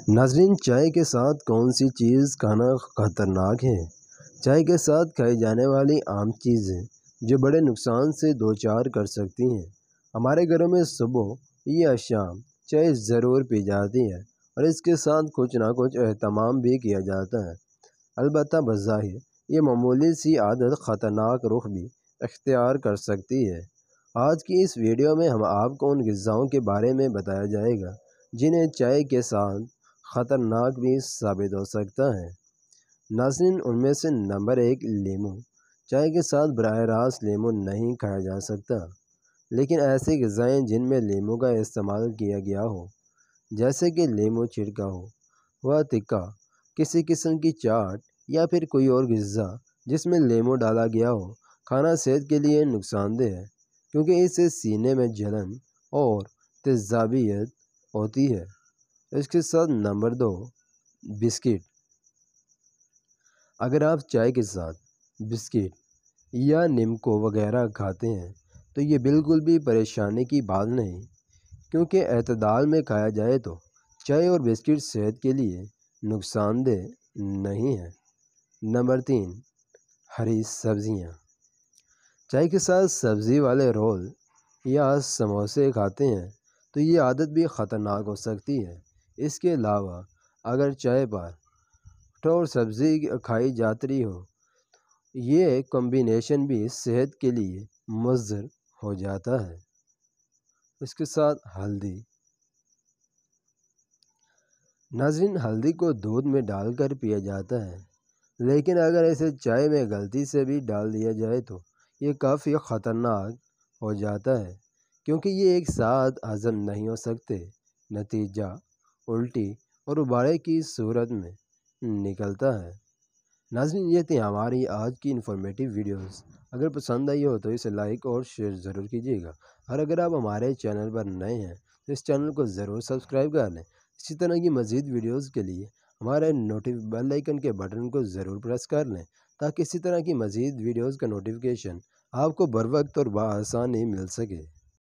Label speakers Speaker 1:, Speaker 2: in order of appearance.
Speaker 1: ناظرین، چائے کے ساتھ کون سی چیز کھانا خطرناک ہے؟ چائے کے ساتھ کھائی جانے والی عام چیزیں جو بڑے نقصان سے دوچار کر سکتی ہیں۔ ہمارے گھروں میں صبح یا شام چائے ضرور پی جاتی ہے اور اس کے ساتھ کچھ نہ کچھ اہتمام بھی کیا جاتا ہے۔ البتہ بظاہر یہ معمولی سی عادت خطرناک رخ بھی اختیار کر سکتی ہے۔ آج کی اس ویڈیو میں ہم آپ کو ان غذاؤں کے بارے میں بتایا جائے گا جنہیں چائے کے ساتھ خطرناک بھی ثابت ہو سکتا ہے۔ ناظرین، ان میں سے نمبر 1، لیموں۔ چائے کے ساتھ براہ راست لیموں نہیں کھایا جا سکتا، لیکن ایسی غذائیں جن میں لیموں کا استعمال کیا گیا ہو، جیسے کہ لیموں چھڑکا ہوا تکہ، کسی قسم کی چاٹ یا پھر کوئی اور غذا جس میں لیموں ڈالا گیا ہو، کھانا صحت کے لیے نقصان دہ ہے، کیونکہ اس سے سینے میں جلن اور تیزابیت ہوتی ہے۔ اس کے ساتھ نمبر 2، بسکٹ۔ اگر آپ چائے کے ساتھ بسکٹ یا نمکو وغیرہ کھاتے ہیں تو یہ بالکل بھی پریشانی کی بات نہیں، کیونکہ اعتدال میں کھایا جائے تو چائے اور بسکٹ صحت کے لیے نقصان دہ نہیں ہے۔ نمبر 3، ہری سبزیاں۔ چائے کے ساتھ سبزی والے رول یا سموسے کھاتے ہیں تو یہ عادت بھی خطرناک ہو سکتی ہے۔ اس کے علاوہ اگر چائے پر اور سبزی کھائی جاتی ہو، یہ کمبینیشن بھی صحت کے لیے مضر ہو جاتا ہے۔ اس کے ساتھ ہلدی۔ ناظرین، ہلدی کو دودھ میں ڈال کر پیا جاتا ہے، لیکن اگر اسے چائے میں غلطی سے بھی ڈال دیا جائے تو یہ کافی خطرناک ہو جاتا ہے، کیونکہ یہ ایک ساتھ ہضم نہیں ہو سکتے۔ نتیجہ الٹی اور ابارے کی صورت میں نکلتا ہے۔ ناظرین، یہ تھی ہماری آج کی انفارمیٹیو ویڈیوز۔ اگر پسند آئی ہو تو اسے لائک اور شیئر ضرور کیجیے گا، اور اگر آپ ہمارے چینل پر نئے ہیں تو اس چینل کو ضرور سبسکرائب کر لیں۔ اسی طرح کی مزید ویڈیوز کے لیے ہمارے بیل آئیکن کے بٹن کو ضرور پریس کر لیں، تاکہ اسی طرح کی مزید ویڈیوز کا نوٹیفیکیشن آپ کو بر وقت اور بآسانی مل سکے۔